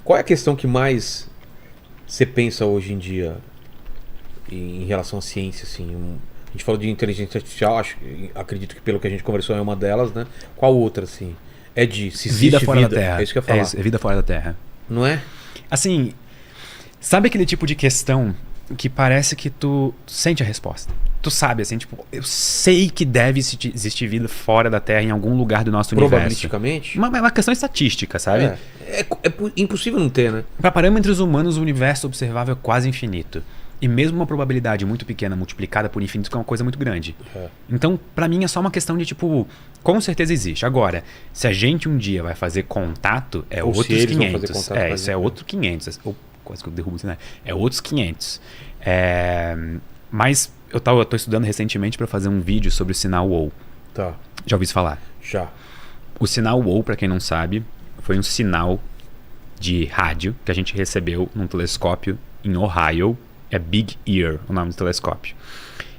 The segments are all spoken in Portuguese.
Qual é a questão que mais você pensa hoje em dia em relação à ciência, assim? A gente falou de inteligência artificial, acredito que pelo que a gente conversou é uma delas, né? Qual outra, assim? Se existe Vida fora da Terra. É isso que eu ia falar. É vida fora da Terra. Não é? Assim, sabe aquele tipo de questão que parece que tu sente a resposta? Tu sabe, assim, tipo, eu sei que deve existir vida fora da Terra em algum lugar do nosso universo. Probabilisticamente? Uma questão estatística, sabe? É impossível não ter, né? Para parâmetros humanos, o universo observável é quase infinito. E mesmo uma probabilidade muito pequena multiplicada por infinito é uma coisa muito grande. Então, pra mim, é só uma questão de, tipo, com certeza existe. Agora, se a gente um dia vai fazer contato, é Ou outros se eles 500. vão fazer contato Isso é outro 500. Quase que eu derrubo isso, né? É outros 500. Mas eu tô estudando recentemente pra fazer um vídeo sobre o sinal WOW. Tá. Já ouviu isso falar? Já. O sinal WOW, pra quem não sabe, foi um sinal de rádio que a gente recebeu num telescópio em Ohio. É Big Ear, o nome do telescópio.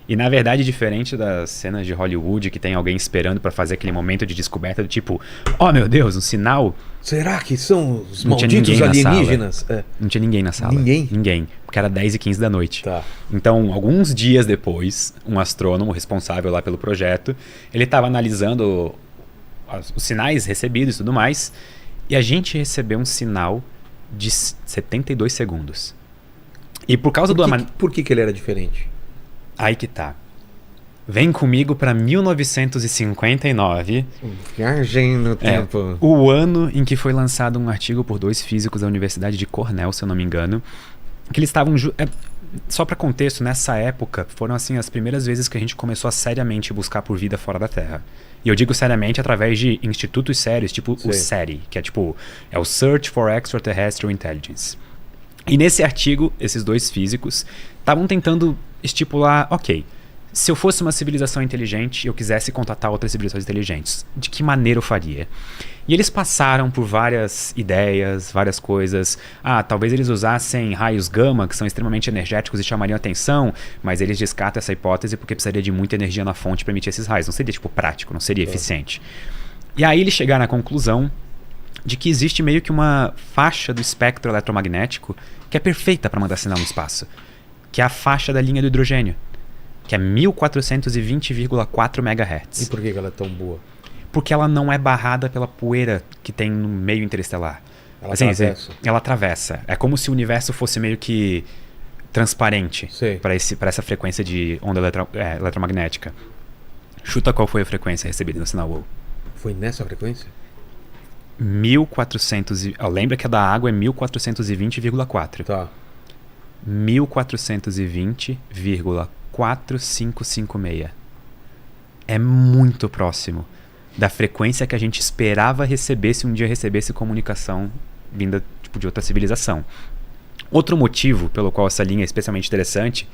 E na verdade, diferente das cenas de Hollywood que tem alguém esperando pra fazer aquele momento de descoberta do tipo, oh meu Deus, um sinal. Será que são os Não tinha malditos ninguém na alienígenas? Não tinha ninguém na sala. Ninguém? Porque era 10h15 da noite. Tá. Então, alguns dias depois, um astrônomo responsável lá pelo projeto, ele estava analisando os sinais recebidos e tudo mais, e a gente recebeu um sinal de 72 segundos. E por causa Por que ele era diferente? Aí que tá. Vem comigo pra 1959. Viagem no tempo. O ano em que foi lançado um artigo por 2 físicos da Universidade de Cornell, se eu não me engano, que eles estavam... só pra contexto, nessa época, foram assim as primeiras vezes que a gente começou a seriamente buscar por vida fora da Terra. E eu digo seriamente através de institutos sérios, tipo o SETI, que é tipo... É o Search for Extraterrestrial Intelligence. E nesse artigo, esses 2 físicos estavam tentando estipular, ok, se eu fosse uma civilização inteligente e eu quisesse contatar outras civilizações inteligentes, de que maneira eu faria? E eles passaram por várias ideias, várias coisas. Talvez eles usassem raios gama, que são extremamente energéticos e chamariam atenção, mas eles descartam essa hipótese porque precisaria de muita energia na fonte para emitir esses raios. Não seria, tipo, prático, não seria eficiente. E aí eles chegaram à conclusão de que existe meio que uma faixa do espectro eletromagnético que é perfeita para mandar sinal no espaço, que é a faixa da linha do hidrogênio, que é 1420,4 MHz. E por que ela é tão boa? Porque ela não é barrada pela poeira que tem no meio interestelar. Ela atravessa. Ela atravessa. É como se o universo fosse meio que transparente para essa frequência de onda eletromagnética. Chuta qual foi a frequência recebida no sinal WOW. Foi nessa frequência? 1400 lembra que a da água é 1420,4. Tá. 1420,4556. É muito próximo da frequência que a gente esperava receber se um dia recebesse comunicação vinda tipo, de outra civilização. Outro motivo pelo qual essa linha é especialmente interessante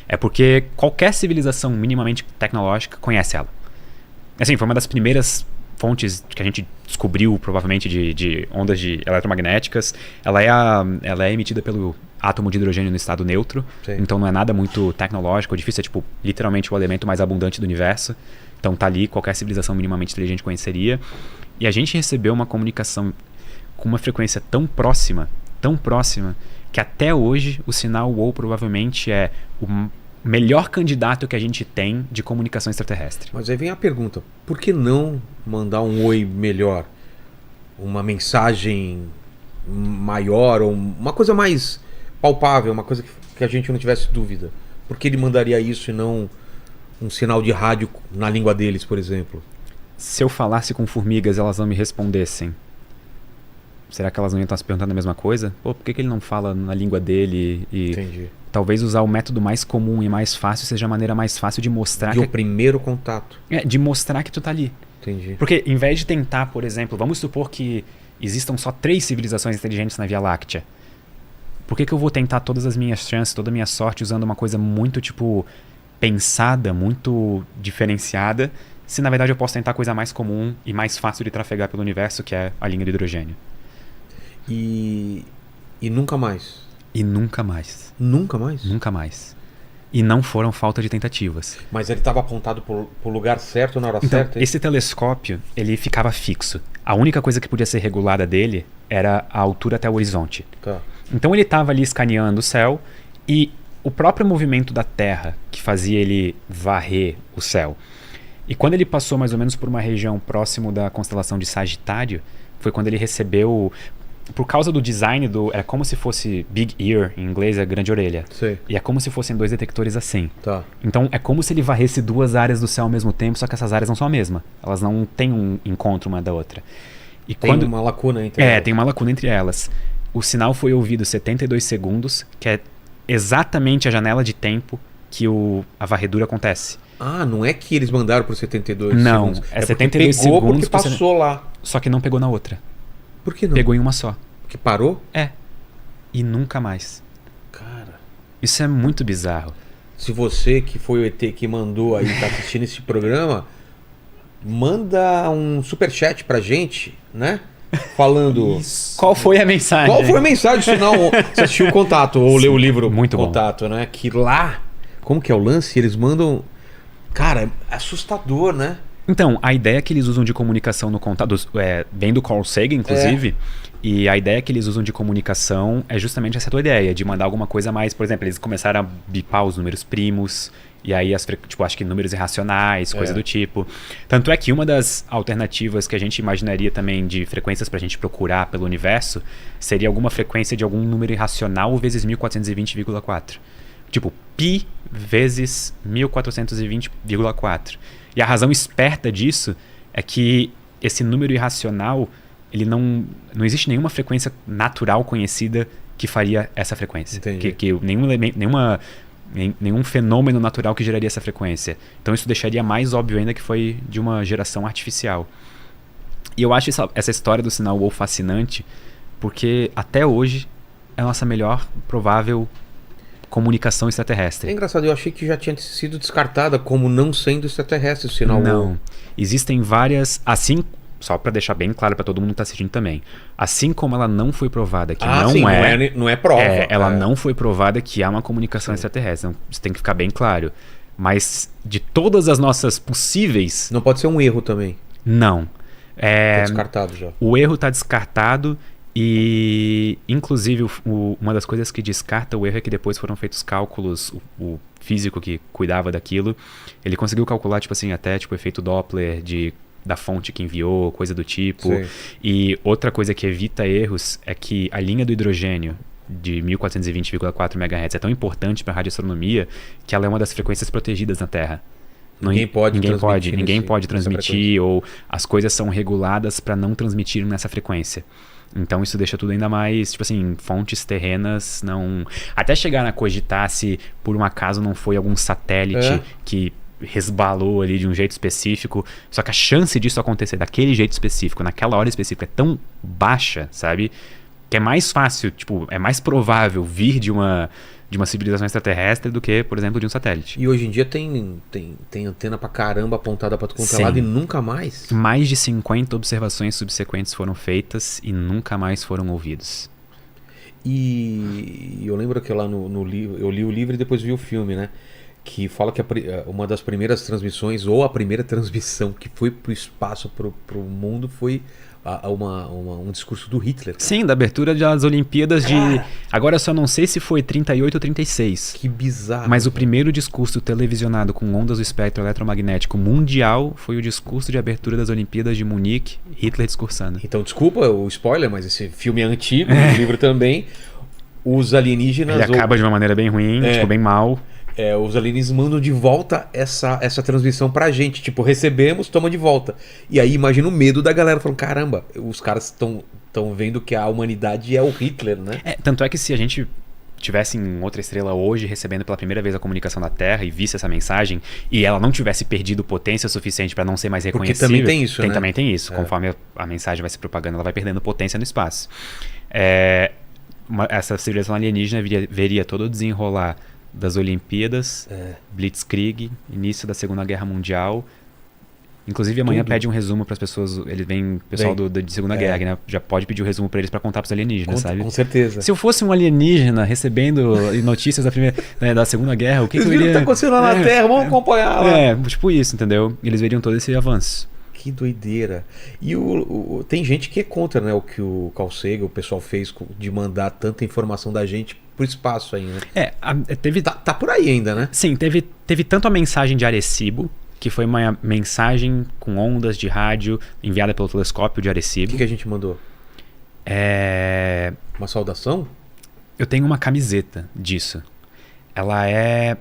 é porque qualquer civilização minimamente tecnológica conhece ela. Assim, foi uma das primeiras fontes que a gente descobriu, provavelmente, de ondas eletromagnéticas. Ela é emitida pelo átomo de hidrogênio no estado neutro. Sim. Então não é nada muito tecnológico, difícil, é tipo, literalmente o elemento mais abundante do universo. Então tá ali, qualquer civilização minimamente inteligente conheceria. E a gente recebeu uma comunicação com uma frequência tão próxima, que até hoje o sinal WOW provavelmente é o melhor candidato que a gente tem de comunicação extraterrestre. Mas aí vem a pergunta, por que não mandar um oi melhor? Uma mensagem maior, ou uma coisa mais palpável, uma coisa que a gente não tivesse dúvida? Por que ele mandaria isso e não um sinal de rádio na língua deles, por exemplo? Se eu falasse com formigas, elas não me respondessem. Será que elas não iam estar se perguntando a mesma coisa? Pô, por que ele não fala na língua dele? Entendi. Talvez usar o método mais comum e mais fácil seja a maneira mais fácil de mostrar... o primeiro contato. De mostrar que tu tá ali. Entendi. Porque em vez de tentar, por exemplo, vamos supor que existam só 3 civilizações inteligentes na Via Láctea. Por que eu vou tentar todas as minhas chances, toda a minha sorte usando uma coisa muito, tipo, pensada, muito diferenciada, se na verdade eu posso tentar a coisa mais comum e mais fácil de trafegar pelo universo, que é a linha de hidrogênio? E nunca mais? E nunca mais. Nunca mais? Nunca mais. E não foram falta de tentativas. Mas ele estava apontado pro lugar certo na hora certa? Esse telescópio, ele ficava fixo. A única coisa que podia ser regulada dele era a altura até o horizonte. Tá. Então ele estava ali escaneando o céu e o próprio movimento da Terra que fazia ele varrer o céu. E quando ele passou mais ou menos por uma região próximo da constelação de Sagitário, foi quando ele recebeu, por causa do design era como se fosse Big Ear, em inglês é grande orelha. Sei. E é como se fossem 2 detectores assim. Tá. Então é como se ele varresse 2 áreas do céu ao mesmo tempo, só que essas áreas não são a mesma. Elas não têm um encontro uma da outra. E Tem uma lacuna entre elas. tem uma lacuna entre elas. O sinal foi ouvido 72 segundos, que é exatamente a janela de tempo que a varredura acontece. Ah, não é que eles mandaram por 72 não, segundos. é 72 pegou segundos. porque passou lá. Só que não pegou na outra. Por que não? Pegou em uma só. Porque parou? E nunca mais. Cara, Isso é muito bizarro. se você que foi o ET que mandou aí, tá assistindo esse programa, manda um superchat pra gente, né? Falando... Qual foi a mensagem? Qual foi a mensagem? Se não, você assistiu o Contato ou leu o livro muito bom. Contato, né? Que lá, como que é o lance? Eles mandam... Cara, é assustador, né? Então, a ideia que eles usam de comunicação no contato, vem do Carl Sagan, inclusive, e a ideia que eles usam de comunicação é justamente essa tua ideia, de mandar alguma coisa mais, por exemplo, eles começaram a bipar os números primos, e aí, acho que números irracionais, coisa do tipo. Tanto é que uma das alternativas que a gente imaginaria também de frequências pra gente procurar pelo universo seria alguma frequência de algum número irracional vezes 1420,4. Tipo, π vezes 1420,4. E a razão esperta disso é que esse número irracional, ele não existe nenhuma frequência natural conhecida que faria essa frequência. Que nenhum fenômeno natural que geraria essa frequência. Então isso deixaria mais óbvio ainda que foi de uma geração artificial. E eu acho essa história do sinal WOW fascinante, porque até hoje é a nossa melhor provável comunicação extraterrestre. É engraçado, eu achei que já tinha sido descartada como não sendo extraterrestre o sinal. Não. Existem várias... Assim, só para deixar bem claro para todo mundo que está assistindo também. Assim como ela não foi provada que não é prova. Ela não foi provada que há uma comunicação extraterrestre. Então, isso tem que ficar bem claro. Mas de todas as nossas possíveis... Não pode ser um erro também. Não. Tá descartado já. O erro está descartado. E, inclusive, uma das coisas que descarta o erro é que depois foram feitos cálculos, o físico que cuidava daquilo, ele conseguiu calcular, tipo assim, até tipo efeito Doppler da fonte que enviou, coisa do tipo. Sim. E outra coisa que evita erros é que a linha do hidrogênio de 1420,4 MHz é tão importante para a radioastronomia que ela é uma das frequências protegidas na Terra. Ninguém pode transmitir, ou as coisas são reguladas para não transmitir nessa frequência. Então isso deixa tudo ainda mais, tipo assim, fontes terrenas não... Até chegar a cogitar se por um acaso não foi algum satélite que resbalou ali de um jeito específico. Só que a chance disso acontecer daquele jeito específico, naquela hora específica, é tão baixa, sabe? Que é mais fácil, tipo, é mais provável vir de uma civilização extraterrestre do que, por exemplo, de um satélite. E hoje em dia tem antena pra caramba apontada pra tudo quanto é lado e nunca mais? Mais de 50 observações subsequentes foram feitas e nunca mais foram ouvidos. E eu lembro que lá no livro, eu li o livro e depois vi o filme, né? Que fala que uma das primeiras transmissões, ou a primeira transmissão que foi pro espaço, pro mundo, foi um discurso do Hitler. Cara. Sim, da abertura das Olimpíadas de... Agora eu só não sei se foi 38 ou 36. Que bizarro. Mas o primeiro discurso televisionado com ondas do espectro eletromagnético mundial foi o discurso de abertura das Olimpíadas de Munique, Hitler discursando. Então, desculpa o spoiler, mas esse filme é antigo, o livro também. Os alienígenas... Ele acaba de uma maneira bem ruim, tipo, bem mal. Os alienígenas mandam de volta essa transmissão pra gente. Tipo, recebemos, toma de volta. E aí imagina o medo da galera falando, caramba, os caras estão vendo que a humanidade é o Hitler, né? Tanto é que se a gente tivesse em outra estrela hoje recebendo pela primeira vez a comunicação da Terra e visse essa mensagem e ela não tivesse perdido potência suficiente para não ser mais reconhecível... Porque também tem isso, né? Também tem isso. Conforme a mensagem vai se propagando, ela vai perdendo potência no espaço. Essa civilização alienígena veria todo o desenrolar das Olimpíadas, Blitzkrieg, início da Segunda Guerra Mundial. Inclusive amanhã pede um resumo para as pessoas. Ele vem pessoal de Segunda Guerra, né? Já pode pedir o resumo para eles para contar para os alienígenas, sabe? Com certeza. Se eu fosse um alienígena recebendo notícias da Segunda Guerra, o que eu iria... Eles viram o que tá acontecendo lá na Terra, vamos acompanhar lá. Tipo isso, entendeu? Eles veriam todo esse avanço. que doideira. E tem gente que é contra, né? O que o Carl Sagan, o pessoal fez de mandar tanta informação da gente pro espaço ainda. Teve... Tá por aí ainda, né? Sim, teve tanto a mensagem de Arecibo, que foi uma mensagem com ondas de rádio enviada pelo telescópio de O Arecibo. que a gente mandou? Uma saudação? Eu tenho uma camiseta disso. Ela é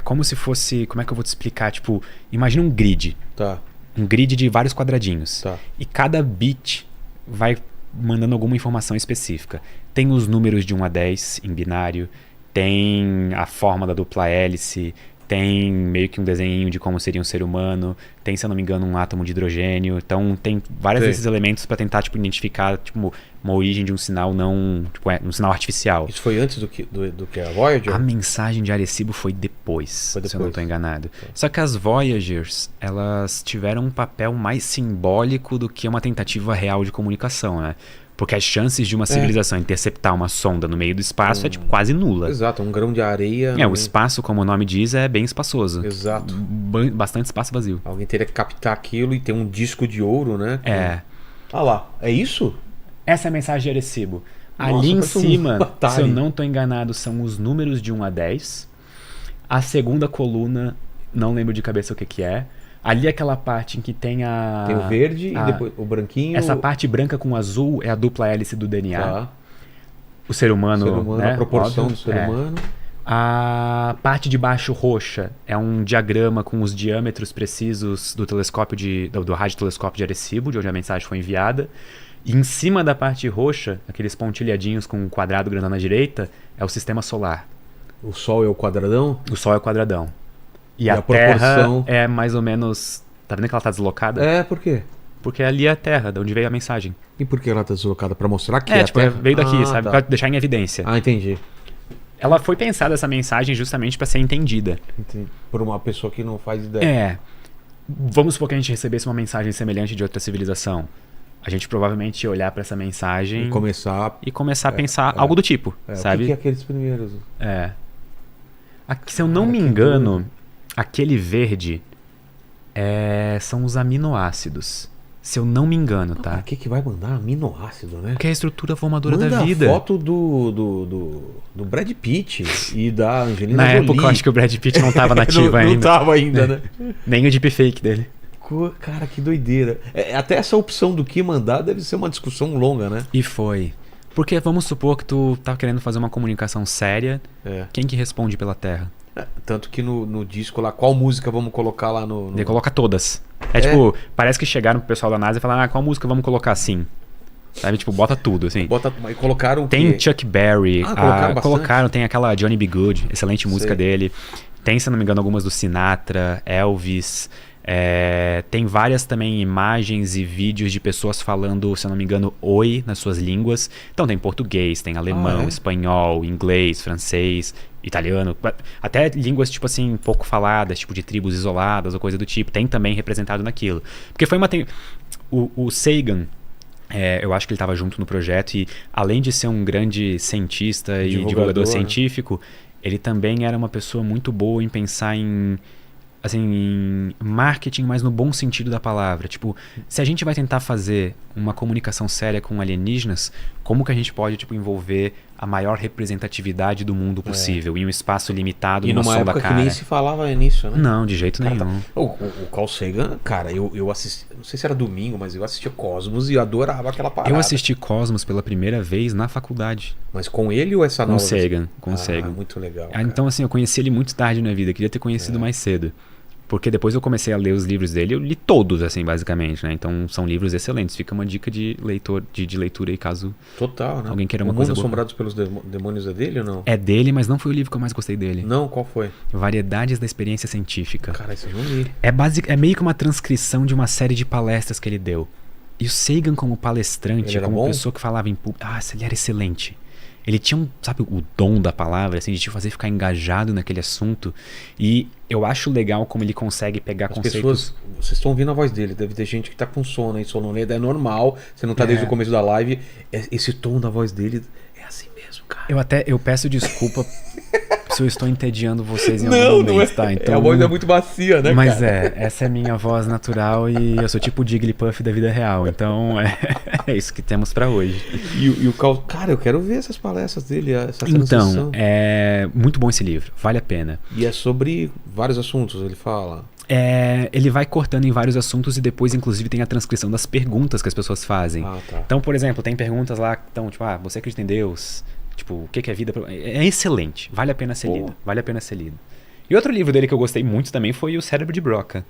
como se fosse... Como é que eu vou te explicar? Tipo, imagina um grid. Tá. Um grid de vários quadradinhos. Tá. E cada bit vai mandando alguma informação específica. Tem os números de 1 a 10 em binário, tem a forma da dupla hélice, tem meio que um desenho de como seria um ser humano, tem, se eu não me engano, um átomo de hidrogênio. Então tem vários desses elementos para tentar identificar uma origem de um sinal não... um sinal artificial. Isso foi antes do que a Voyager? A mensagem de Arecibo foi depois, se eu não estou enganado. Só que as Voyagers, elas tiveram um papel mais simbólico do que uma tentativa real de comunicação, né? Porque as chances de uma civilização interceptar uma sonda no meio do espaço é quase nula. Exato, um grão de areia. O espaço, como o nome diz, é bem espaçoso. Exato. Bastante espaço vazio. Alguém teria que captar aquilo e ter um disco de ouro, né? Ah lá, é isso? Essa é a mensagem de Arecibo. Nossa, ali em cima, se eu não estou enganado, são os números de 1 a 10. A segunda coluna, não lembro de cabeça o que é. Ali aquela parte em que tem Tem o verde e depois o branquinho. Essa parte branca com azul é a dupla hélice do DNA. Tá. O ser humano, né? A proporção Óbvio, do ser humano. A parte de baixo roxa é um diagrama com os diâmetros precisos do telescópio do radiotelescópio de Arecibo, de onde a mensagem foi enviada. E em cima da parte roxa, aqueles pontilhadinhos com um quadrado grandão na direita, é o sistema solar. O Sol é o quadradão? O Sol é o quadradão. E a proporção... Terra é mais ou menos... Tá vendo que ela tá deslocada? Por quê? Porque ali é a Terra, de onde veio a mensagem. E por que ela tá deslocada? Pra mostrar que a Terra... veio daqui, sabe? Tá. Pra deixar em evidência. Entendi. Ela foi pensada, essa mensagem, justamente para ser entendida. Por uma pessoa que não faz ideia. Vamos supor que a gente recebesse uma mensagem semelhante de outra civilização. A gente provavelmente ia olhar para essa mensagem... E começar a pensar algo do tipo, sabe? O que é aqueles primeiros? Se eu não me engano, aquele verde são os aminoácidos. Se eu não me engano, tá? Por que vai mandar aminoácido, né? Porque é a estrutura formadora da vida. Manda a foto do Brad Pitt e da Angelina Jolie. Na época, eu acho que o Brad Pitt não tava nativo ainda. Não tava ainda, né? Nem o deepfake dele. Cara, que doideira. Até essa opção do que mandar deve ser uma discussão longa, né? E foi. Porque vamos supor que tu tá querendo fazer uma comunicação séria. Quem que responde pela Terra? Tanto que no disco lá, qual música vamos colocar lá no... Ele coloca todas. Tipo, parece que chegaram pro pessoal da NASA e falaram, qual música vamos colocar assim? Sabe, tipo, bota tudo, assim. E colocaram o quê? Tem Chuck Berry. Colocaram tem aquela Johnny B. Good, excelente música dele. Tem, se não me engano, algumas do Sinatra, Elvis. Tem várias também imagens e vídeos de pessoas falando, se eu não me engano, oi nas suas línguas. Então tem português, tem alemão, espanhol, inglês, francês, italiano, até línguas tipo assim pouco faladas, tipo de tribos isoladas ou coisa do tipo, tem também representado naquilo. Porque foi o Sagan, eu acho que ele estava junto no projeto e além de ser um grande cientista e divulgador científico, ele também era uma pessoa muito boa em pensar em marketing, mas no bom sentido da palavra. Tipo, se a gente vai tentar fazer uma comunicação séria com alienígenas, como que a gente pode envolver a maior representatividade do mundo possível em um espaço limitado, numa som da cara? que nem se falava nisso, né? Não, de jeito nenhum. O Carl Sagan, cara, eu assisti, não sei se era domingo, mas eu assistia Cosmos e adorava aquela parada. Eu assisti Cosmos pela primeira vez na faculdade. Mas com ele ou essa nova? Com Sagan. Muito legal. Então, eu conheci ele muito tarde na vida, queria ter conhecido mais cedo. Porque depois eu comecei a ler os livros dele, eu li todos, basicamente, né? Então são livros excelentes. Fica uma dica de leitor, de leitura aí, caso Total, né? alguém queira uma coisa boa. O Mundo Assombrados pelos Demônios é dele ou não? É dele, mas não foi o livro que eu mais gostei dele. Não, qual foi? Variedades da Experiência Científica. Cara, isso eu não li. É meio que uma transcrição de uma série de palestras que ele deu. E o Sagan como palestrante, como pessoa que falava em público, ele era excelente. Ele tinha o dom da palavra, assim, de te fazer ficar engajado naquele assunto. E eu acho legal como ele consegue pegar conceitos... Vocês estão ouvindo a voz dele, deve ter gente que tá com sono aí, sonolenta, é normal, você não tá desde o começo da live. Esse tom da voz dele é assim mesmo, cara. Eu peço desculpa se se eu estou entediando vocês em algum Não, não é. momento, tá? Então, A voz é muito macia, né, mas cara? essa é a minha voz natural e eu sou tipo o Jigglypuff da vida real. Então, é isso que temos pra hoje. E o cara, eu quero ver essas palestras dele, essa Então, transição. é muito bom esse livro, vale a pena. E é sobre vários assuntos, ele fala. Ele vai cortando em vários assuntos e depois, inclusive, tem a transcrição das perguntas que as pessoas fazem. Ah, tá. Então, por exemplo, tem perguntas lá que estão, tipo, você acredita em Deus? Tipo, o que é vida? É excelente, vale a pena ser lido. Vale a pena ser lido. E outro livro dele que eu gostei muito também foi O Cérebro de Broca,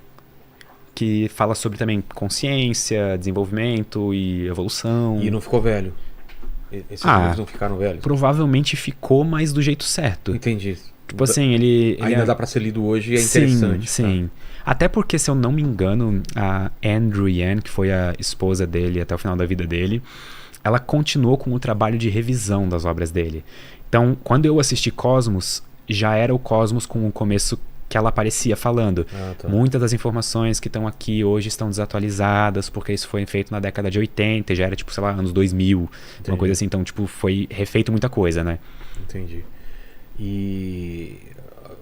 que fala sobre também consciência, desenvolvimento e evolução. E não ficou velho. Esses livros não ficaram velhos. Provavelmente ficou, mas do jeito certo. Entendi. Tipo assim, ele ainda dá pra ser lido hoje e é interessante. Sim. Até porque, se eu não me engano, a Andrew Yan, que foi a esposa dele até o final da vida dele, ela continuou com o trabalho de revisão das obras dele. Então, quando eu assisti Cosmos, já era o Cosmos com o começo que ela aparecia falando. Tá. Muitas das informações que estão aqui hoje estão desatualizadas, porque isso foi feito na década de 80, já era tipo, sei lá, anos 2000, uma coisa assim. Então, tipo, foi refeito muita coisa, né? Entendi. E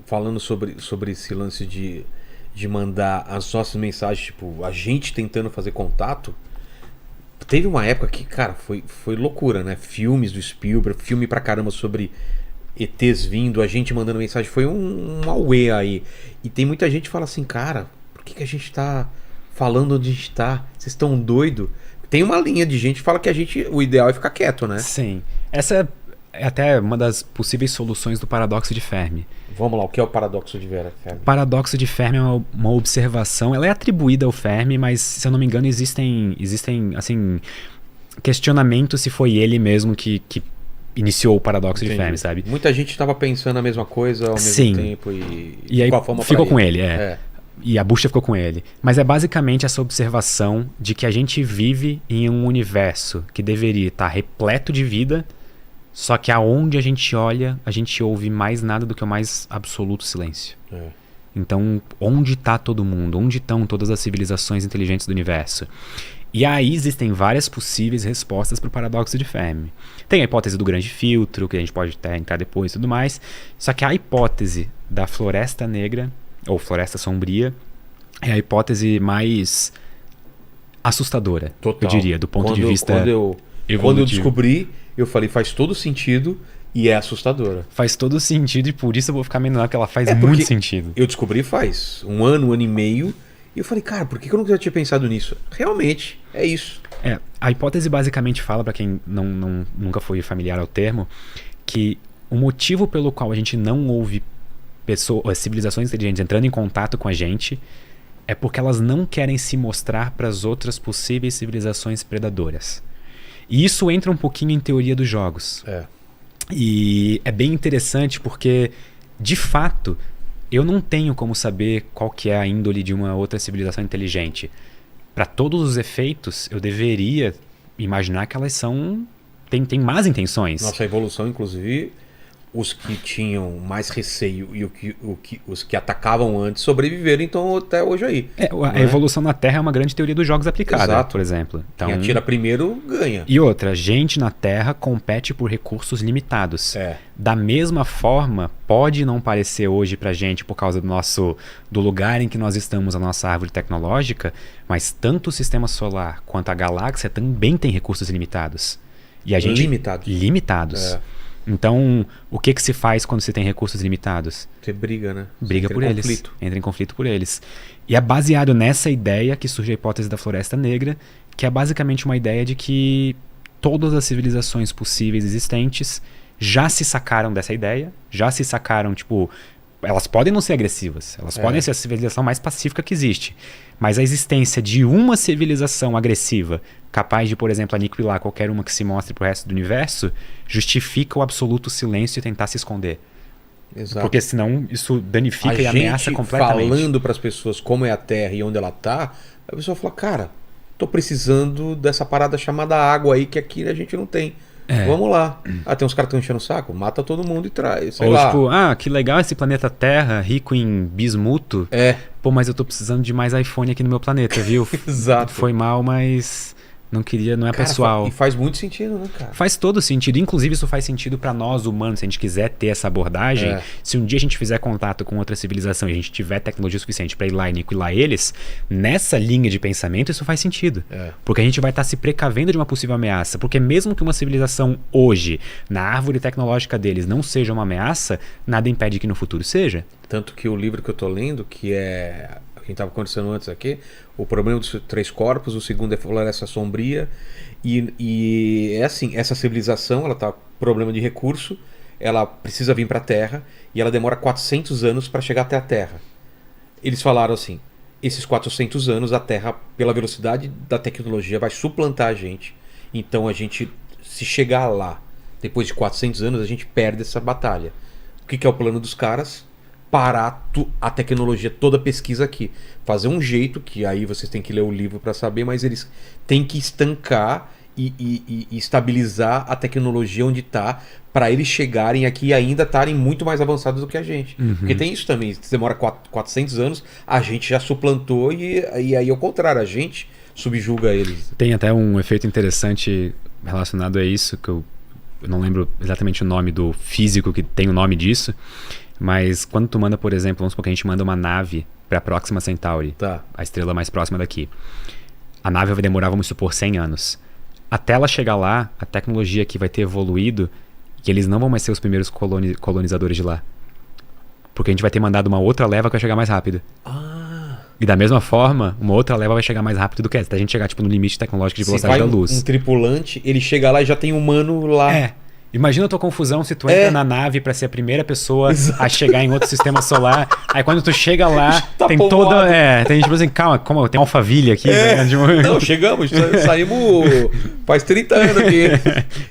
falando sobre esse lance de mandar as nossas mensagens, tipo, a gente tentando fazer contato, teve uma época que, cara, foi loucura, né? Filmes do Spielberg, filme pra caramba sobre ETs vindo, a gente mandando mensagem, foi um auê aí. E tem muita gente que fala assim, cara, por que a gente tá falando onde a gente tá? Vocês estão doidos? Tem uma linha de gente que fala que o ideal é ficar quieto, né? Sim. Essa é até uma das possíveis soluções do paradoxo de Fermi. Vamos lá, o que é o paradoxo de Fermi? O paradoxo de Fermi é uma observação, ela é atribuída ao Fermi, mas se eu não me engano existem assim, questionamentos se foi ele mesmo que iniciou o paradoxo de Fermi, sabe? Muita gente estava pensando a mesma coisa ao mesmo tempo e aí ficou com ele, E a bucha ficou com ele. Mas é basicamente essa observação de que a gente vive em um universo que deveria estar repleto de vida, só que aonde a gente olha, a gente ouve mais nada do que o mais absoluto silêncio. Então, onde está todo mundo? Onde estão todas as civilizações inteligentes do universo? E aí existem várias possíveis respostas para o paradoxo de Fermi. Tem a hipótese do grande filtro, que a gente pode até entrar depois e tudo mais. Só que a hipótese da floresta negra, ou floresta sombria, é a hipótese mais assustadora, eu diria, do ponto de vista evolutivo. Quando eu descobri, eu falei, faz todo sentido e é assustadora. Faz todo sentido e por isso eu vou ficar mencionando que ela faz muito sentido. Eu descobri faz um ano e meio e eu falei, cara, por que eu nunca tinha pensado nisso? Realmente, é isso. A hipótese basicamente fala, para quem nunca foi familiar ao termo, que o motivo pelo qual a gente não ouve civilizações inteligentes entrando em contato com a gente é porque elas não querem se mostrar para as outras possíveis civilizações predadoras. E isso entra um pouquinho em teoria dos jogos. E é bem interessante porque, de fato, eu não tenho como saber qual que é a índole de uma outra civilização inteligente. Para todos os efeitos, eu deveria imaginar que elas têm más intenções. Nossa evolução, inclusive, os que tinham mais receio e os que atacavam antes sobreviveram, então até hoje aí. A evolução na Terra é uma grande teoria dos jogos aplicada, por exemplo. Então, quem atira primeiro ganha. E outra, gente na Terra compete por recursos limitados. Da mesma forma, pode não parecer hoje pra gente por causa do lugar em que nós estamos, a nossa árvore tecnológica, mas tanto o sistema solar quanto a galáxia também tem recursos limitados. E a gente limitados. Então, o que se faz quando você tem recursos limitados? Você briga, né? Briga por eles. Entra em conflito por eles. E é baseado nessa ideia que surge a hipótese da Floresta Negra, que é basicamente uma ideia de que todas as civilizações possíveis existentes já se sacaram dessa ideia, já se sacaram, tipo, elas podem não ser agressivas, elas podem ser a civilização mais pacífica que existe, mas a existência de uma civilização agressiva capaz de, por exemplo, aniquilar qualquer uma que se mostre pro resto do universo, justifica o absoluto silêncio e tentar se esconder. Exato. Porque senão isso danifica e ameaça completamente. Falando para as pessoas como é a Terra e onde ela tá, a pessoa fala, cara, tô precisando dessa parada chamada água aí que aqui a gente não tem. Vamos lá. Tem uns caras que estão enchendo o saco, mata todo mundo e traz. Sei lá. Tipo, que legal esse planeta Terra, rico em bismuto. Pô, mas eu tô precisando de mais iPhone aqui no meu planeta, viu? Exato. Foi mal, mas Não queria, não é Cara, pessoal. E faz muito sentido, né, cara? Faz todo sentido. Inclusive, isso faz sentido pra nós humanos. Se a gente quiser ter essa abordagem, se um dia a gente fizer contato com outra civilização e a gente tiver tecnologia suficiente pra ir lá e aniquilar eles, nessa linha de pensamento, isso faz sentido. Porque a gente vai estar se precavendo de uma possível ameaça. Porque mesmo que uma civilização hoje, na árvore tecnológica deles, não seja uma ameaça, nada impede que no futuro seja. Tanto que o livro que eu tô lendo, que é... A gente estava conversando antes aqui, O Problema dos Três Corpos, o segundo é Floresta Sombria. E é assim, essa civilização, ela tá com problema de recurso, ela precisa vir para a Terra e ela demora 400 anos para chegar até a Terra. Eles falaram assim, esses 400 anos a Terra, pela velocidade da tecnologia, vai suplantar a gente. Então a gente, se chegar lá, depois de 400 anos, a gente perde essa batalha. O que é o plano dos caras? Parar a tecnologia, toda a pesquisa aqui. Fazer um jeito, que aí vocês têm que ler o livro para saber, mas eles têm que estancar e estabilizar a tecnologia onde está, para eles chegarem aqui e ainda estarem muito mais avançados do que a gente. Porque tem isso também, se demora 400 anos, a gente já suplantou e aí ao contrário, a gente subjuga eles. Tem até um efeito interessante relacionado a isso, que eu não lembro exatamente o nome do físico que tem o nome disso, mas quando tu manda, por exemplo, vamos supor que a gente manda uma nave para a Próxima Centauri, a estrela mais próxima daqui. A nave vai demorar, vamos supor, 100 anos. Até ela chegar lá, a tecnologia aqui vai ter evoluído e eles não vão mais ser os primeiros colonizadores de lá. Porque a gente vai ter mandado uma outra leva que vai chegar mais rápido. E da mesma forma, uma outra leva vai chegar mais rápido do que essa. Até a gente chegar tipo, no limite tecnológico de velocidade da luz. Um tripulante, ele chega lá e já tem um humano lá. Imagina a tua confusão se tu entra na nave pra ser a primeira pessoa a chegar em outro sistema solar. Aí quando tu chega lá, tem povoado. tem tipo assim, calma, como tem Alphaville aqui, né? Não, chegamos, saímos faz 30 anos aqui.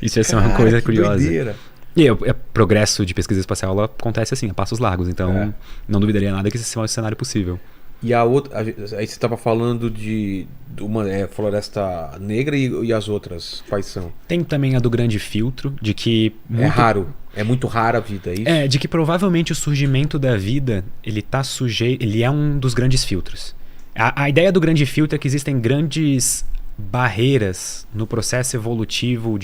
Isso ia ser uma coisa curiosa. Doideira. E o progresso de pesquisa espacial ela acontece assim, a passos largos. Então, não duvidaria nada que esse seja um cenário possível. E a outra, aí você estava falando de uma Floresta Negra e as outras, quais são? Tem também a do Grande Filtro, de que... É muito rara a vida, é isso? De que provavelmente o surgimento da vida, ele é um dos grandes filtros. A ideia do Grande Filtro é que existem grandes barreiras no processo evolutivo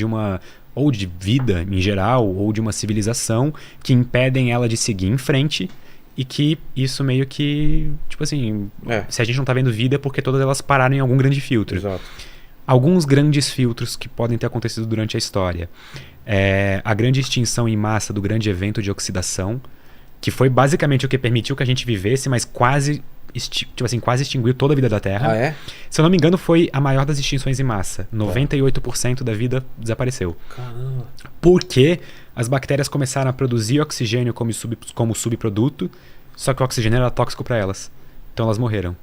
ou de vida em geral, ou de uma civilização, que impedem ela de seguir em frente. E que isso meio que, tipo assim, se a gente não tá vendo vida é porque todas elas pararam em algum grande filtro. Exato. Alguns grandes filtros que podem ter acontecido durante a história. A grande extinção em massa do grande evento de oxidação, que foi basicamente o que permitiu que a gente vivesse, mas quase extinguiu toda a vida da Terra. Se eu não me engano, foi a maior das extinções em massa. 98% da vida desapareceu. Caramba. Porque as bactérias começaram a produzir oxigênio como subproduto, só que o oxigênio era tóxico para elas. Então elas morreram.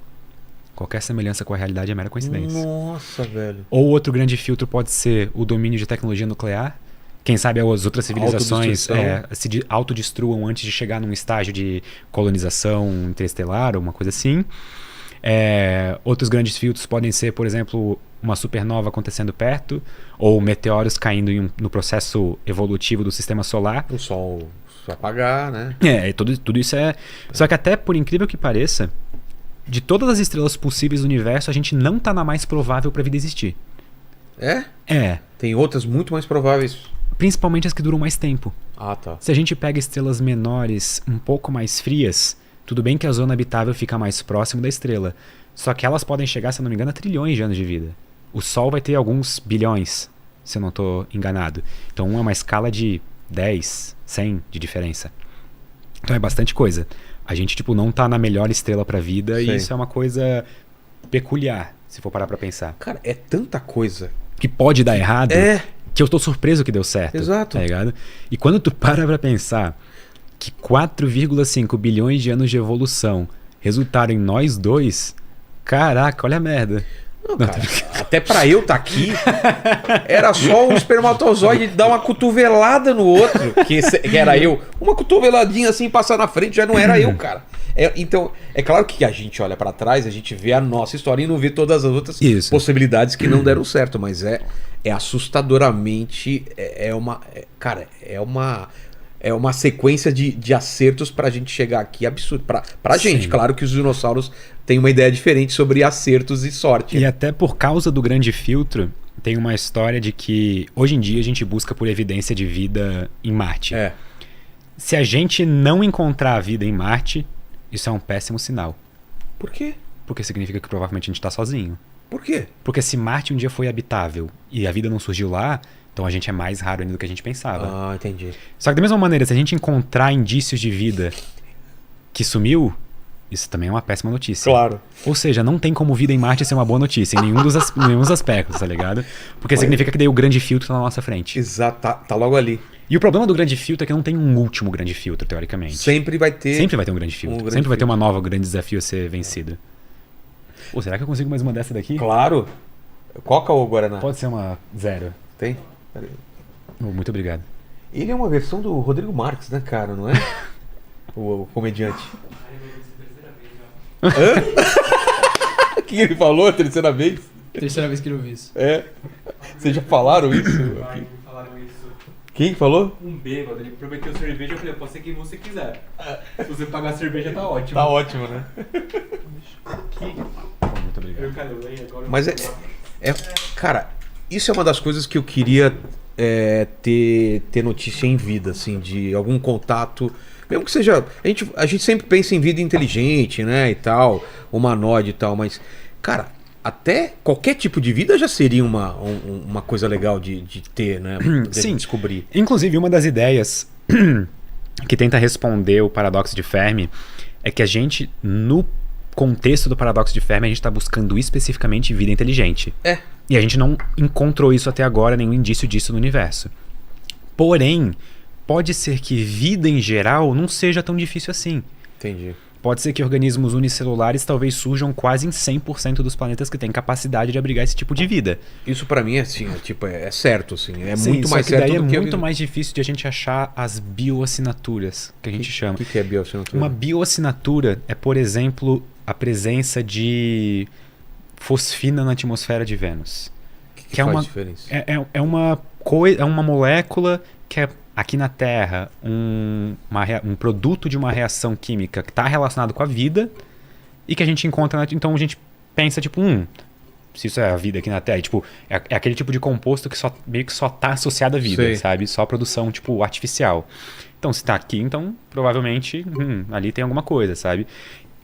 Qualquer semelhança com a realidade é mera coincidência. Nossa, velho. Ou outro grande filtro pode ser o domínio de tecnologia nuclear. Quem sabe as outras civilizações se autodestruam antes de chegar num estágio de colonização interestelar ou uma coisa assim. Outros grandes filtros podem ser, por exemplo, uma supernova acontecendo perto, ou meteoros caindo no processo evolutivo do sistema solar. O Sol se apagar, né? Tudo isso é... Só que até, por incrível que pareça, de todas as estrelas possíveis do universo, a gente não tá na mais provável pra vida existir. Tem outras muito mais prováveis. Principalmente as que duram mais tempo. Tá. Se a gente pega estrelas menores, um pouco mais frias, tudo bem que a zona habitável fica mais próximo da estrela. Só que elas podem chegar, se eu não me engano, a trilhões de anos de vida. O Sol vai ter alguns bilhões, se eu não estou enganado. Então é uma escala de 10, 100 de diferença. Então é bastante coisa. A gente não tá na melhor estrela pra vida. Sim. E isso é uma coisa peculiar, se for parar pra pensar. Cara, é tanta coisa que pode dar errado, que eu tô surpreso que deu certo. Exato. Tá ligado? E quando tu para pra pensar que 4,5 bilhões de anos de evolução resultaram em nós dois, caraca, olha a merda. Não, cara, até pra eu estar aqui, era só um espermatozoide dar uma cotovelada no outro, que era eu. Uma cotoveladinha assim, passar na frente, já não era eu, cara. Então, é claro que a gente olha pra trás, a gente vê a nossa história e não vê todas as outras possibilidades que não deram certo, mas é assustadoramente, é uma sequência de acertos pra gente chegar aqui absurdo. Pra gente, Sim. claro que os dinossauros têm uma ideia diferente sobre acertos e sorte. E até por causa do grande filtro, tem uma história de que hoje em dia a gente busca por evidência de vida em Marte. É. Se a gente não encontrar a vida em Marte, isso é um péssimo sinal. Por quê? Porque significa que provavelmente a gente está sozinho. Por quê? Porque se Marte um dia foi habitável e a vida não surgiu lá, então a gente é mais raro ainda do que a gente pensava. Ah, entendi. Só que da mesma maneira, se a gente encontrar indícios de vida que sumiu, isso também é uma péssima notícia. Claro. Ou seja, não tem como vida em Marte ser uma boa notícia em nenhum dos aspectos, tá ligado? Porque significa que daí o grande filtro tá na nossa frente. Exato, tá logo ali. E o problema do grande filtro é que não tem um último grande filtro, teoricamente. Sempre vai ter. Sempre vai ter um grande filtro. grande Sempre vai ter filtro. uma nova grande desafio a ser vencido. Pô, será que eu consigo mais uma dessa daqui? Claro. Coca ou Guaraná? Pode ser uma 0. Tem? Pera aí. Oh, muito obrigado. Ele é uma versão do Rodrigo Marques, né, cara? Não é? o comediante. Hã? O que ele falou a terceira vez? Terceira vez que eu vi isso. É. Vocês já falaram isso? Ai, falaram isso. Quem falou? Um bêbado, ele prometeu cerveja, eu falei, pode ser quem você quiser. Se você pagar a cerveja, tá ótimo. Tá ótimo, né? Muito obrigado. Eu calei, agora eu Mas vou é. Cara, isso é uma das coisas que eu queria ter notícia em vida, assim, de algum contato. Mesmo que seja. A gente sempre pensa em vida inteligente, né? E tal, humanoide e tal, mas, cara, até qualquer tipo de vida já seria uma coisa legal de ter, né? De Sim. descobrir. Inclusive, uma das ideias que tenta responder o paradoxo de Fermi é que a gente, no contexto do paradoxo de Fermi, a gente está buscando especificamente vida inteligente. É. E a gente não encontrou isso até agora, nenhum indício disso no universo. Porém, pode ser que vida em geral não seja tão difícil assim. Entendi. Pode ser que organismos unicelulares talvez surjam quase em 100% dos planetas que têm capacidade de abrigar esse tipo de vida. Isso pra mim é assim, é certo, assim. É Sim, muito só mais que certo daí do é que a muito vida. mais difícil de a gente achar as bioassinaturas, que a gente chama. O que é bioassinatura? Uma bioassinatura é, por exemplo, a presença de fosfina na atmosfera de Vênus. que é faz uma- diferença? É uma molécula que é aqui na Terra um produto de uma reação química que está relacionado com a vida e que a gente encontra. Então a gente pensa, tipo, se isso é a vida aqui na Terra, e, tipo, é aquele tipo de composto que meio que só está associado à vida, Sei. sabe? Só produção, tipo, artificial. Então, se está aqui, então provavelmente ali tem alguma coisa, sabe?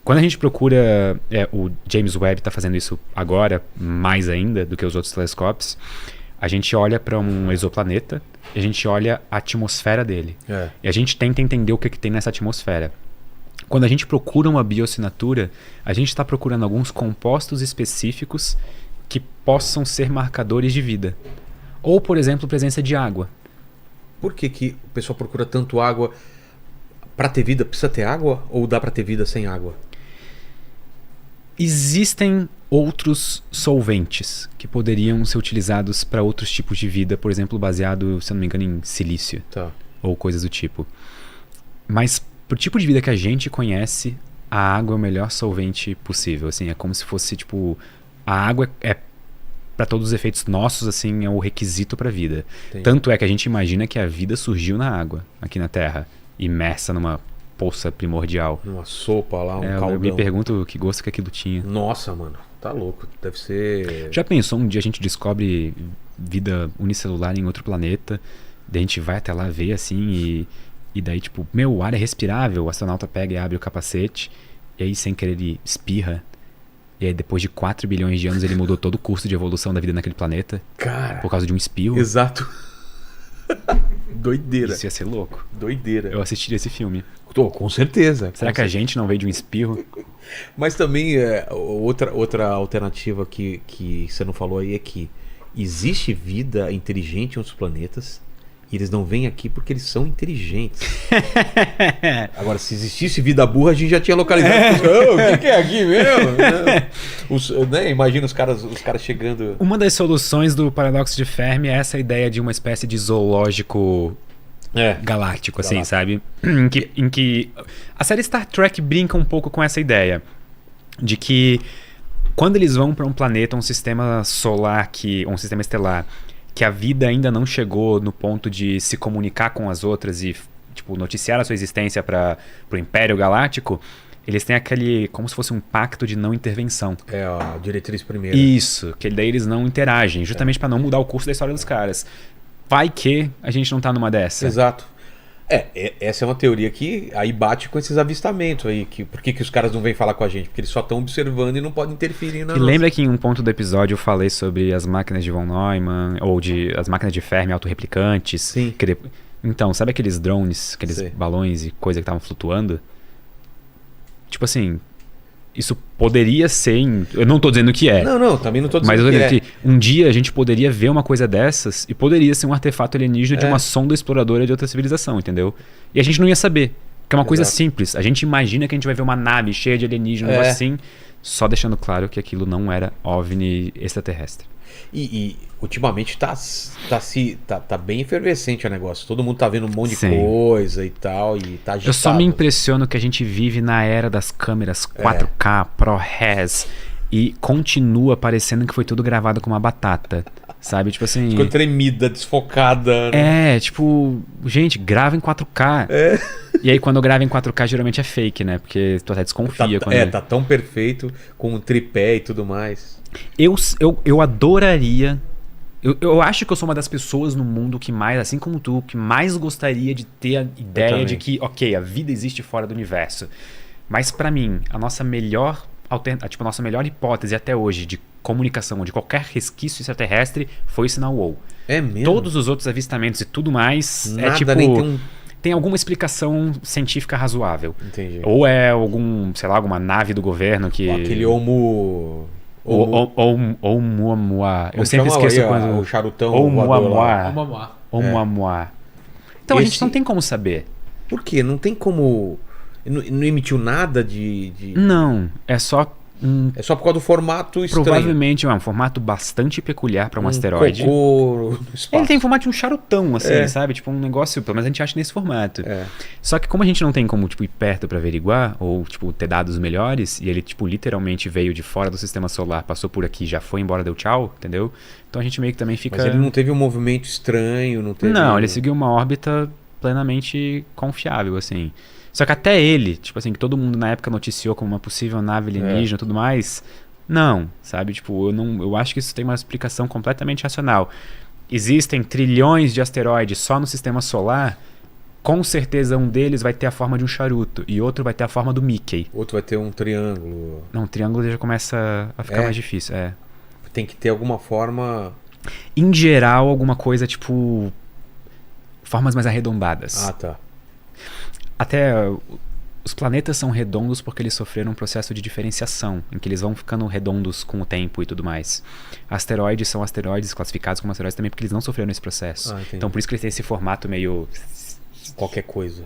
Quando a gente procura, o James Webb está fazendo isso agora, mais ainda do que os outros telescópios, a gente olha para um exoplaneta e a gente olha a atmosfera dele. É. E a gente tenta entender o que tem nessa atmosfera. Quando a gente procura uma bioassinatura, a gente está procurando alguns compostos específicos que possam ser marcadores de vida. Ou, por exemplo, presença de água. Por que o pessoal procura tanto água? Pra ter vida, precisa ter água? Ou dá pra ter vida sem água? Existem outros solventes que poderiam ser utilizados para outros tipos de vida, por exemplo, baseado, se eu não me engano, em silício Tá. ou coisas do tipo. Mas pro tipo de vida que a gente conhece, a água é o melhor solvente possível, assim, é como se fosse tipo a água é para todos os efeitos nossos, assim, é o requisito para vida. Entendi. Tanto é que a gente imagina que a vida surgiu na água, aqui na Terra, imersa numa poça primordial. Uma sopa lá, um Eu caldão. me pergunto que gosto que aquilo tinha. Nossa, mano. Tá louco. Deve ser... Já pensou um dia a gente descobre vida unicelular em outro planeta, daí a gente vai até lá ver assim e daí tipo, o ar é respirável, o astronauta pega e abre o capacete e aí sem querer ele espirra e aí depois de 4 bilhões de anos ele mudou todo o curso de evolução da vida naquele planeta Cara... por causa de um espirro. Exato. Doideira. Isso ia ser louco. Doideira. Eu assistiria esse filme. Tô, com certeza. Será que a gente não veio de um espirro? Mas também outra alternativa que você não falou aí é que existe vida inteligente em outros planetas e eles não vêm aqui porque eles são inteligentes. Agora, se existisse vida burra, a gente já tinha localizado. O que é aqui mesmo? Né? Imagina os caras chegando. Uma das soluções do paradoxo de Fermi é essa ideia de uma espécie de zoológico galáctico, assim, sabe? Em que a série Star Trek brinca um pouco com essa ideia de que quando eles vão para um planeta, um sistema solar, um sistema estelar, que a vida ainda não chegou no ponto de se comunicar com as outras e tipo, noticiar a sua existência pro Império Galáctico, eles têm aquele, como se fosse um pacto de não intervenção. É a diretriz primeira. Isso, que daí eles não interagem, justamente pra não mudar o curso da história dos caras. Vai que a gente não tá numa dessa. Exato. Essa é uma teoria que aí bate com esses avistamentos aí. Por que os caras não vêm falar com a gente? Porque eles só estão observando e não podem interferir na E lembra que em um ponto do episódio eu falei sobre as máquinas de von Neumann, ou as máquinas de Fermi autorreplicantes? Sim. Então, sabe aqueles drones, aqueles Sim. balões e coisa que estavam flutuando? Tipo assim, isso poderia ser... Eu não tô dizendo que é. Não, também não tô dizendo Mas eu que digo que um dia a gente poderia ver uma coisa dessas e poderia ser um artefato alienígena de uma sonda exploradora de outra civilização, entendeu? E a gente não ia saber. Que é uma coisa simples. A gente imagina que a gente vai ver uma nave cheia de alienígenas assim, só deixando claro que aquilo não era OVNI extraterrestre. E ultimamente tá bem efervescente o negócio. Todo mundo tá vendo um monte de coisa e tal. E tá agitado. Eu só me impressiono que a gente vive na era das câmeras 4K, ProRes, e continua parecendo que foi tudo gravado com uma batata. Sabe? Tipo assim. Ficou tremida, desfocada. Né? Tipo, gente, grava em 4K. E aí, quando eu gravo em 4K, geralmente é fake, né? Porque tu até desconfia. Tá tão perfeito, com um tripé e tudo mais. Eu adoraria. Eu acho que eu sou uma das pessoas no mundo que mais, assim como tu, que mais gostaria de ter a ideia de que, ok, a vida existe fora do universo. Mas pra mim, a nossa melhor a nossa melhor hipótese até hoje de comunicação ou de qualquer resquício extraterrestre foi o sinal WOW. É mesmo? Todos os outros avistamentos e tudo mais Nada, é tipo... nem tem alguma explicação científica razoável. Entendi. Ou é alguma nave do governo que... Aquele Oumuamua. Eu sempre esqueço quando... O charutão. Oumuamua. Então a gente não tem como saber. Por quê? Não tem como... Não emitiu nada de... Não, é só... É só por causa do formato estranho. Provavelmente é um formato bastante peculiar para um asteroide. Cocô no espaço. Ele tem formato de um charutão, assim, sabe? Tipo um negócio, pelo menos a gente acha nesse formato. Só que como a gente não tem como, tipo, ir perto para averiguar, ou, tipo, ter dados melhores, e ele, tipo, literalmente veio de fora do sistema solar, passou por aqui, já foi embora, deu tchau, entendeu? Então a gente meio que também fica... Mas ele não teve um movimento estranho, não teve... Não, ele seguiu uma órbita plenamente confiável, assim. Só que até ele, tipo assim, que todo mundo na época noticiou como uma possível nave alienígena e tudo mais, não, sabe? Tipo, eu acho que isso tem uma explicação completamente racional. Existem trilhões de asteroides só no sistema solar, com certeza um deles vai ter a forma de um charuto e outro vai ter a forma do Mickey. Outro vai ter um triângulo. Não, o triângulo já começa a ficar mais difícil, Tem que ter alguma forma... Em geral, alguma coisa tipo... formas mais arredondadas. Ah, tá. Até os planetas são redondos porque eles sofreram um processo de diferenciação, em que eles vão ficando redondos com o tempo e tudo mais. Asteroides são asteroides classificados como asteroides também porque eles não sofreram esse processo. Então por isso que eles têm esse formato meio... Qualquer coisa.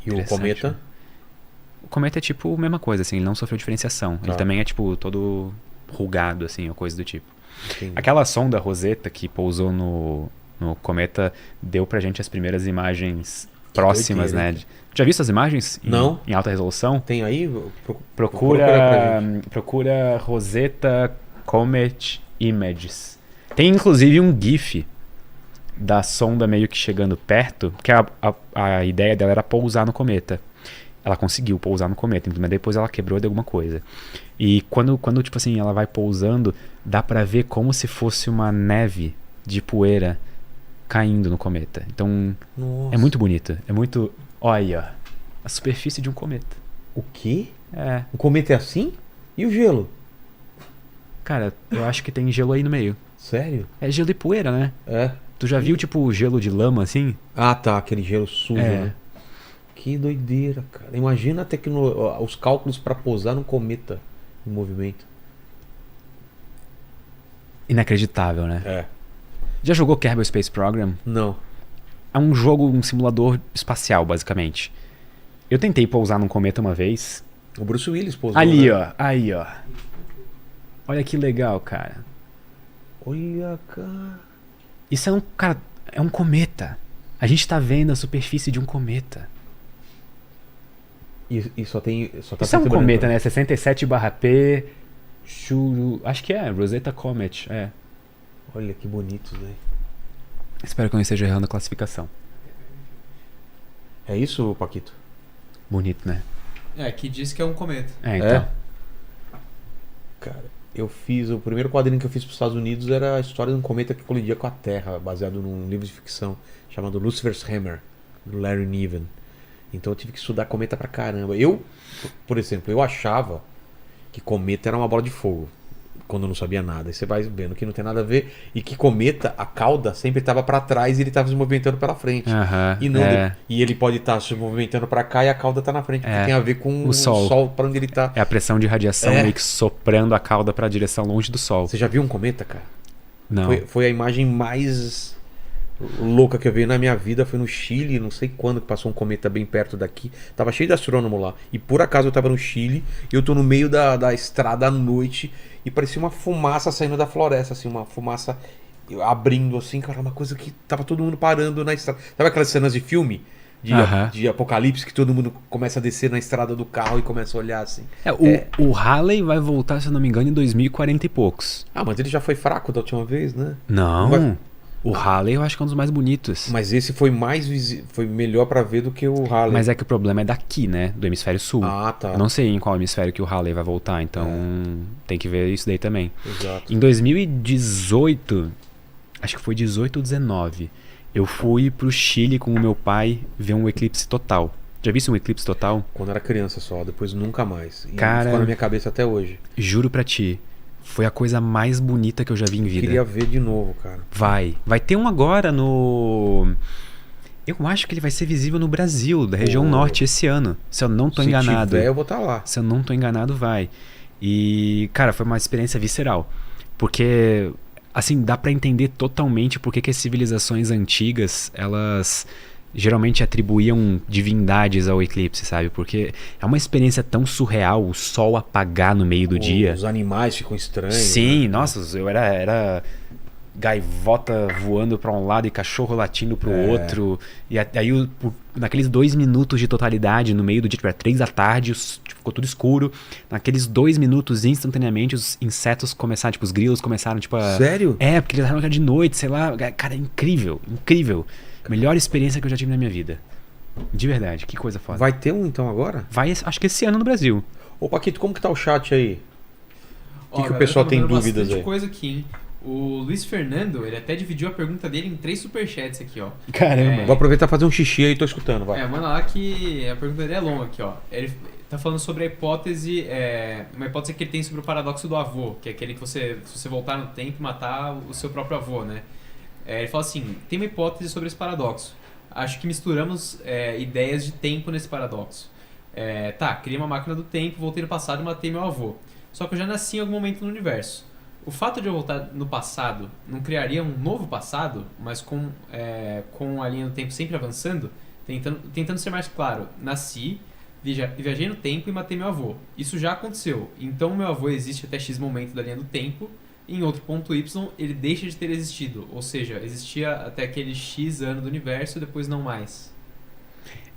E o Interessante, cometa? Né? O cometa é tipo a mesma coisa, assim, ele não sofreu diferenciação. Ele também é tipo todo rugado, assim, ou coisa do tipo. Entendi. Aquela sonda Rosetta que pousou no cometa deu pra gente as primeiras imagens... próximas, doideira, né? Já viu essas imagens? Não. Em alta resolução? Tem aí? Procura Rosetta Comet Images. Tem inclusive um GIF da sonda meio que chegando perto, que a ideia dela era pousar no cometa. Ela conseguiu pousar no cometa, mas depois ela quebrou de alguma coisa. E quando tipo assim, ela vai pousando, dá pra ver como se fosse uma neve de poeira caindo no cometa. Então, Nossa. é muito bonito. É muito... Olha, a superfície de um cometa. O quê? É. O cometa é assim? E o gelo? Cara, eu acho que tem gelo aí no meio. Sério? É gelo e poeira, né? É. Tu já viu, tipo, gelo de lama, assim? Ah, tá. Aquele gelo sujo, né? Que doideira, cara. Imagina os cálculos pra pousar num cometa em movimento. Inacreditável, né? É. Já jogou Kerbal Space Program? Não. É um jogo, um simulador espacial, basicamente. Eu tentei pousar num cometa uma vez. O Bruce Willis pousou, Ali, né? ó. Aí, ó. Olha que legal, cara. Olha, cara. Isso é um cometa. A gente tá vendo a superfície de um cometa. E só tá Isso é um cometa, né? 67/P. Acho que é. Rosetta Comet. É. Olha que bonito, velho. Espero que eu não esteja errando a classificação. É isso, Paquito? Bonito, né? Que diz que é um cometa. Então. Cara, o primeiro quadrinho que eu fiz para os Estados Unidos era a história de um cometa que colidia com a Terra, baseado num livro de ficção chamado Lucifer's Hammer, do Larry Niven. Então eu tive que estudar cometa pra caramba. Por exemplo, eu achava que cometa era uma bola de fogo, quando eu não sabia nada. Aí você vai vendo que não tem nada a ver, e que cometa, a cauda sempre estava para trás e ele estava se movimentando pela frente. E não e ele pode estar se movimentando para cá e a cauda tá na frente, porque tem a ver com o sol para onde ele tá. É a pressão de radiação meio que soprando a cauda para a direção longe do sol. Você já viu um cometa, cara? Não. Foi a imagem mais louca que eu vi na minha vida. Foi no Chile, não sei quando, que passou um cometa bem perto daqui. Tava cheio de astrônomo lá. E por acaso eu tava no Chile e eu tô no meio da estrada à noite e parecia uma fumaça saindo da floresta, assim, uma fumaça abrindo assim, cara, uma coisa que tava todo mundo parando na estrada. Sabe aquelas cenas de filme? De apocalipse, que todo mundo começa a descer na estrada do carro e começa a olhar assim. O Halley vai voltar, se eu não me engano, em 2040 e poucos. Mas ele já foi fraco da última vez, né? Não. O Halley eu acho que é um dos mais bonitos. Mas esse foi foi melhor pra ver do que o Halley. Mas é que o problema é daqui, né? Do hemisfério sul. Tá. Eu não sei em qual hemisfério que o Halley vai voltar, então tem que ver isso daí também. Exato. Em 2018, acho que foi 18 ou 19, eu fui pro Chile com o meu pai ver um eclipse total. Já viste um eclipse total? Quando era criança só, depois nunca mais. E cara, ficou na minha cabeça até hoje. Juro pra ti. Foi a coisa mais bonita que eu já vi em vida. Queria ver de novo, cara. Vai ter um agora no... Eu acho que ele vai ser visível no Brasil, da região norte, esse ano. Se eu não tô enganado. Se tiver, eu vou estar lá. Se eu não tô enganado, vai. E, cara, foi uma experiência visceral. Porque, assim, dá pra entender totalmente por que as civilizações antigas, elas geralmente atribuíam divindades ao eclipse, sabe? Porque é uma experiência tão surreal, o sol apagar no meio do dia. Os animais ficam estranhos. Sim, né? Nossa, eu era gaivota voando pra um lado e cachorro latindo pro outro. E aí, naqueles 2 minutos de totalidade, no meio do dia, tipo, era 3 da tarde, ficou tudo escuro. Naqueles 2 minutos, instantaneamente, os insetos começaram, tipo, os grilos começaram, tipo, Sério? Porque eles acharam que era de noite, sei lá. Cara, incrível, incrível. Melhor experiência que eu já tive na minha vida. De verdade, que coisa foda. Vai ter um então agora? Vai, acho que esse ano no Brasil. Ô Paquito, como que tá o chat aí? O que o pessoal tem dúvidas aí? Coisa aqui, hein? O Luiz Fernando, ele até dividiu a pergunta dele em 3 superchats aqui, ó. Caramba. Vou aproveitar e fazer um xixi aí, tô escutando, vai. Manda lá que a pergunta dele é longa aqui, ó. Ele tá falando sobre a hipótese, uma hipótese que ele tem sobre o paradoxo do avô, que é aquele que se você voltar no tempo e matar o seu próprio avô, né? Ele fala assim, tem uma hipótese sobre esse paradoxo. Acho que misturamos ideias de tempo nesse paradoxo. Criei uma máquina do tempo, voltei no passado e matei meu avô. Só que eu já nasci em algum momento no universo. O fato de eu voltar no passado não criaria um novo passado, mas com a linha do tempo sempre avançando, tentando ser mais claro. Nasci, viajei no tempo e matei meu avô. Isso já aconteceu. Então meu avô existe até X momento da linha do tempo. Em outro ponto Y, ele deixa de ter existido. Ou seja, existia até aquele X ano do universo e depois não mais.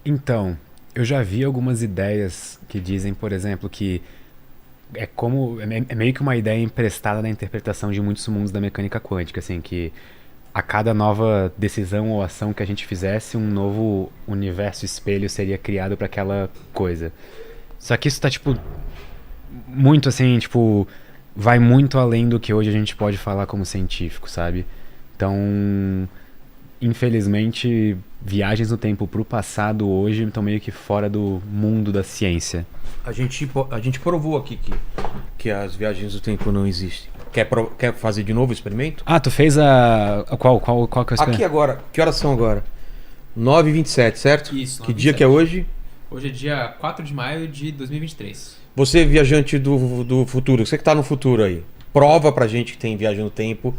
Então, eu já vi algumas ideias que dizem, por exemplo, que é meio que uma ideia emprestada na interpretação de muitos mundos da mecânica quântica, assim, que a cada nova decisão ou ação que a gente fizesse, um novo universo espelho seria criado para aquela coisa. Só que isso tá, tipo, muito assim, tipo, vai muito além do que hoje a gente pode falar como científico, sabe? Então, infelizmente, viagens no tempo pro passado hoje estão meio que fora do mundo da ciência. A gente provou aqui que as viagens do tempo não existem. Quer fazer de novo o experimento? Tu fez qual que é o experimento? Aqui agora. Que horas são agora? 9h27, certo? Isso. Que dia que é hoje? Hoje é dia 4 de maio de 2023. Você, viajante do futuro, você que tá no futuro aí, prova pra gente que tem viagem no tempo.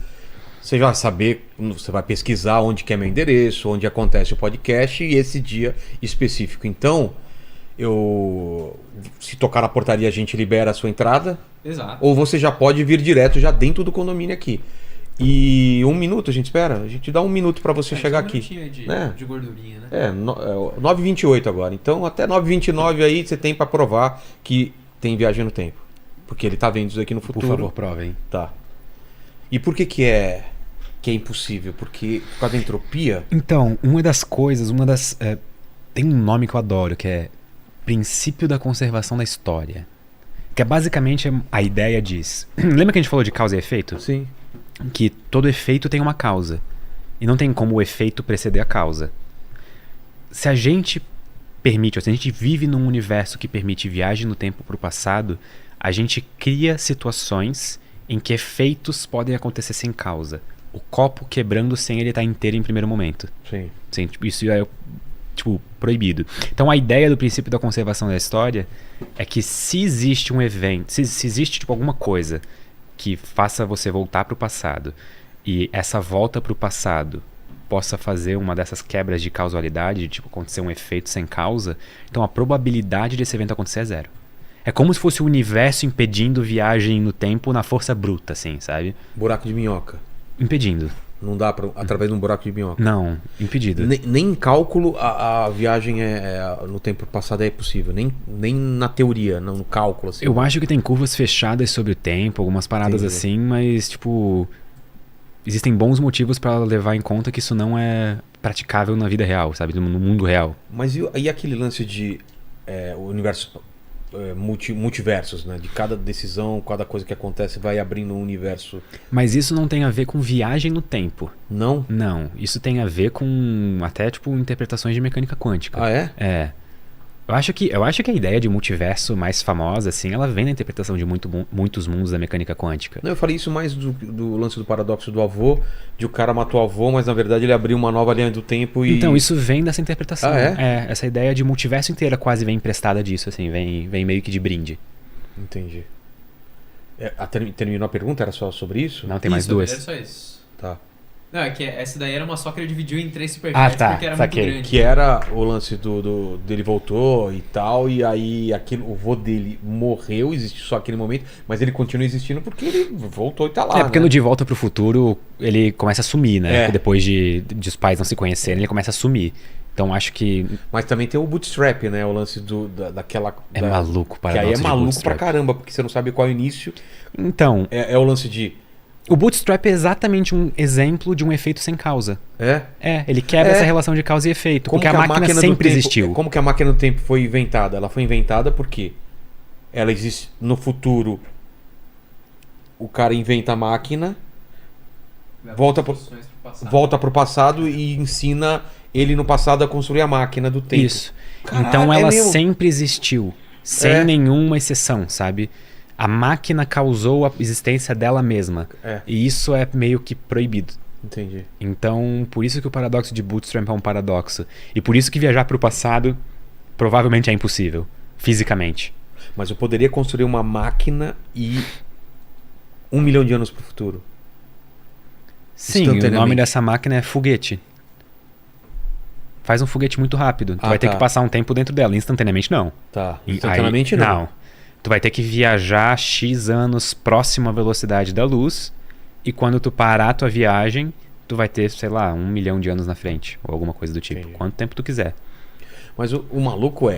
Você vai saber, você vai pesquisar onde que é meu endereço, onde acontece o podcast e esse dia específico. Então, se tocar na portaria, a gente libera a sua entrada. Exato. Ou você já pode vir direto já dentro do condomínio aqui. E 1 minuto a gente espera? A gente dá 1 minuto para você chegar aqui. De gordurinha, né? 9h28 agora. Então até 9h29 aí você tem para provar que tem viagem no tempo. Porque ele tá vendo isso aqui no futuro. Por favor, provem. Tá. E por que é impossível? Porque por causa da entropia? Então, uma das Tem um nome que eu adoro, que é Princípio da Conservação da História. Que é basicamente a ideia diz... Lembra que a gente falou de causa e efeito? Sim. Que todo efeito tem uma causa. E não tem como o efeito preceder a causa. Se a gente permite, ou se a gente vive num universo que permite viagem no tempo para o passado, a gente cria situações em que efeitos podem acontecer sem causa. O copo quebrando sem ele estar inteiro em primeiro momento. Sim. Sim, tipo, isso é proibido. Então a ideia do princípio da conservação da história é que se existe um evento, se existe tipo, alguma coisa que faça você voltar para o passado e essa volta para o passado possa fazer uma dessas quebras de causalidade, tipo acontecer um efeito sem causa, então a probabilidade desse evento acontecer é zero. É como se fosse o universo impedindo viagem no tempo na força bruta, assim, sabe? Buraco de minhoca. Impedindo. Não dá através de um buraco de minhoca. Não, impedido. Nem em cálculo a viagem no tempo passado é possível. Nem na teoria, não no cálculo. Assim. Eu acho que tem curvas fechadas sobre o tempo, algumas paradas Entendi. assim, mas, tipo... Existem bons motivos pra levar em conta que isso não é praticável na vida real, sabe? No mundo real. Mas e aquele lance de o universo... multiversos, né? De cada decisão, cada coisa que acontece vai abrindo um universo. Mas isso não tem a ver com viagem no tempo. Não? Não, isso tem a ver com até tipo interpretações de mecânica quântica. Ah, é? É. Eu acho que a ideia de multiverso mais famosa, assim, ela vem da interpretação de muitos mundos da mecânica quântica. Não, eu falei isso mais do lance do paradoxo do avô, de o cara matou o avô, mas na verdade ele abriu uma nova linha do tempo e... Então, isso vem dessa interpretação. Ah, é? Essa ideia de multiverso inteira quase vem emprestada disso, assim, vem meio que de brinde. Entendi. Terminou a pergunta? Era só sobre isso? Não, tem mais Isso, duas. Era só isso. Tá. Não, é que essa daí era uma só que ele dividiu em 3 superchats tá, porque era saquei. muito grande. Que era o lance dele voltou e tal, e aí o vô dele morreu, existe só aquele momento, mas ele continua existindo porque ele voltou e tá lá. Porque né? no De Volta pro Futuro ele começa a sumir, né? É. Depois de os pais não se conhecerem, ele começa a sumir. Então acho que Mas também tem o bootstrap, né? O lance daquela. é maluco para Que aí é maluco pra caramba, porque você não sabe qual é o início. Então, É o lance de. o bootstrap é exatamente um exemplo de um efeito sem causa. Ele quebra essa relação de causa e efeito, porque a que máquina do sempre tempo- existiu. Como que a máquina do tempo foi inventada? Ela foi inventada porque ela existe no futuro. O cara inventa a máquina, volta pro passado e ensina ele no passado a construir a máquina do tempo. Isso. Caralho, Então ela mesmo? sempre existiu, sem nenhuma exceção, sabe? A máquina causou a existência dela mesma. E isso é meio que proibido. Entendi. Então, por isso que o paradoxo de Bootstrap é um paradoxo. E por isso que viajar para o passado provavelmente é impossível, fisicamente. Mas eu poderia construir uma máquina e 1 milhão de anos pro futuro. Sim, o nome dessa máquina é foguete. Faz um foguete muito rápido. Tu vai ter que passar um tempo dentro dela. Instantaneamente, não. Tá. Instantaneamente não. Tu vai ter que viajar X anos próximo à velocidade da luz. E quando tu parar a tua viagem, tu vai ter, sei lá, 1 milhão de anos na frente. Ou alguma coisa do tipo. Entendi. Quanto tempo tu quiser. Mas o maluco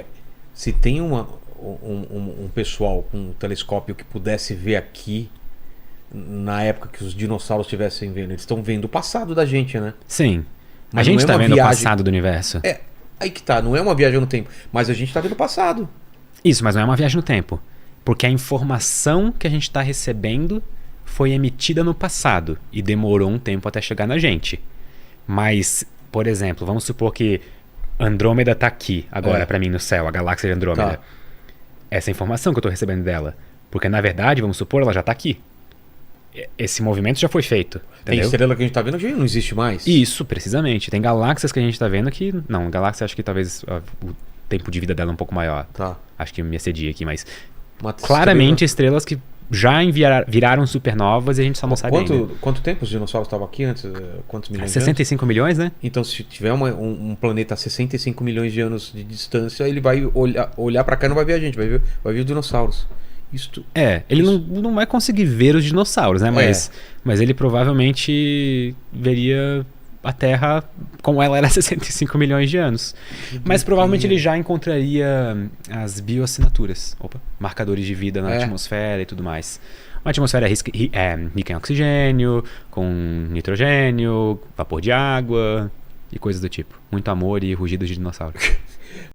se tem um pessoal com um telescópio que pudesse ver aqui, na época que os dinossauros estivessem vendo, eles estão vendo o passado da gente, né? Sim. Mas a gente não é tá uma vendo o viagem. passado do universo. Aí que tá, não é uma viagem no tempo, mas a gente tá vendo o passado. Isso, mas não é uma viagem no tempo. Porque a informação que a gente está recebendo foi emitida no passado e demorou um tempo até chegar na gente. Mas, por exemplo, vamos supor que Andrômeda tá aqui agora pra mim no céu, a galáxia de Andrômeda. Tá. Essa informação que eu tô recebendo dela. Porque na verdade, vamos supor, ela já tá aqui. Esse movimento já foi feito. Tem Entendeu? estrela que a gente tá vendo que não existe mais. Isso, precisamente. Tem galáxias que a gente tá vendo que... Não, galáxia acho que talvez o tempo de vida dela é um pouco maior. Tá. Acho que eu me excedi aqui, mas... Uma Claramente estrelas que já viraram supernovas e a gente só não sabe ainda. Quanto tempo os dinossauros estavam aqui antes? Quantos milhões de 65 milhões, né? anos? Então, se tiver um planeta a 65 milhões de anos de distância, ele vai olhar pra cá e não vai ver a gente, vai ver os dinossauros. Ele não vai conseguir ver os dinossauros, né? Mas ele provavelmente veria a Terra como ela era há 65 milhões de anos. Mas provavelmente ele já encontraria as bioassinaturas, marcadores de vida na atmosfera e tudo mais. Uma atmosfera rica em oxigênio, com nitrogênio, vapor de água e coisas do tipo. Muito amor e rugidos de dinossauro.